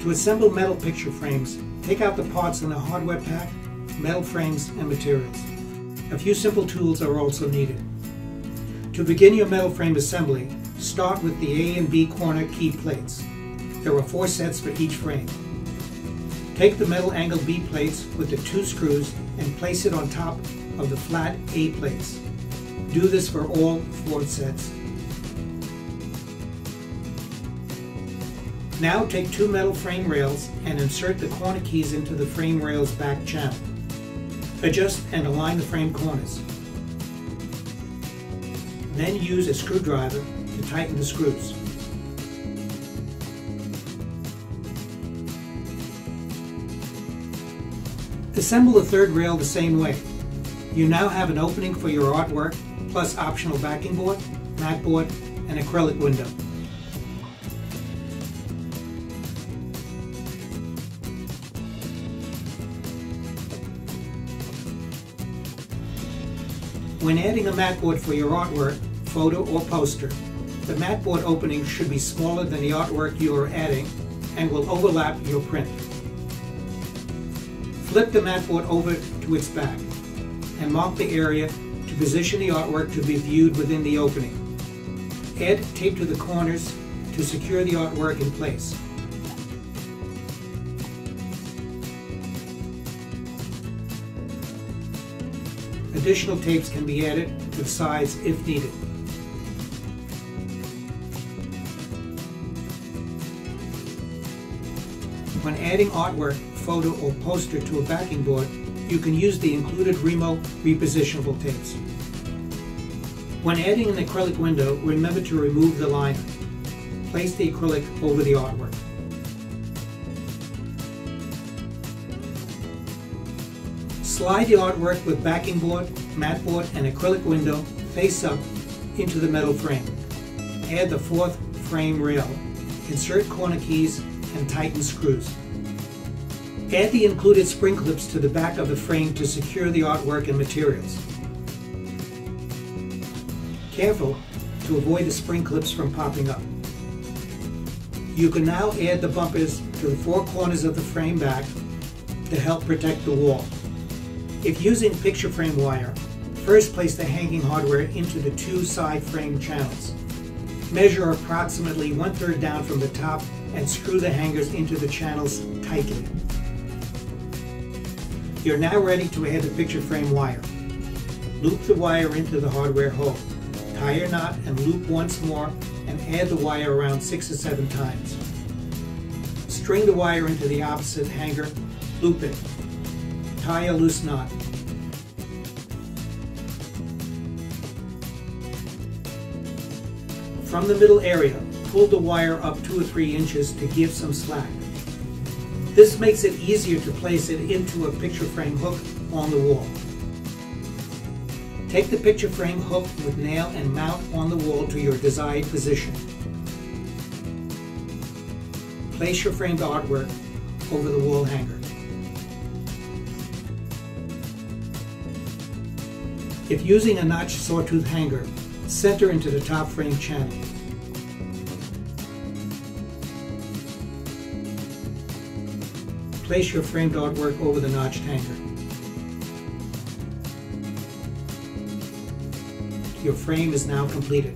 To assemble metal picture frames, take out the parts in a hardware pack, metal frames, and materials. A few simple tools are also needed. To begin your metal frame assembly, start with the A and B corner key plates. There are 4 sets for each frame. Take the metal angle B plates with the 2 screws and place it on top of the flat A plates. Do this for all 4 sets. Now take 2 metal frame rails and insert the corner keys into the frame rail's back channel. Adjust and align the frame corners. Then use a screwdriver to tighten the screws. Assemble the third rail the same way. You now have an opening for your artwork, plus optional backing board, mat board, and acrylic window. When adding a mat board for your artwork, photo, or poster, the mat board opening should be smaller than the artwork you are adding and will overlap your print. Flip the mat board over to its back and mark the area to position the artwork to be viewed within the opening. Add tape to the corners to secure the artwork in place. Additional tapes can be added to the sides if needed. When adding artwork, photo, or poster to a backing board, you can use the included Remo repositionable tapes. When adding an acrylic window, remember to remove the liner. Place the acrylic over the artwork. Slide the artwork with backing board, mat board, and acrylic window face up into the metal frame. Add the 4th frame rail, insert corner keys, and tighten screws. Add the included spring clips to the back of the frame to secure the artwork and materials. Careful to avoid the spring clips from popping up. You can now add the bumpers to the 4 corners of the frame back to help protect the wall. If using picture frame wire, first place the hanging hardware into the 2 side frame channels. Measure approximately 1/3 down from the top and screw the hangers into the channels tightly. You're now ready to add the picture frame wire. Loop the wire into the hardware hole. Tie your knot and loop once more and add the wire around 6 or 7 times. String the wire into the opposite hanger, loop it. Tie a loose knot. From the middle area, pull the wire up 2 or 3 inches to give some slack. This makes it easier to place it into a picture frame hook on the wall. Take the picture frame hook with nail and mount on the wall to your desired position. Place your framed artwork over the wall hanger. If using a notched sawtooth hanger, center into the top frame channel. Place your framed artwork over the notched hanger. Your frame is now completed.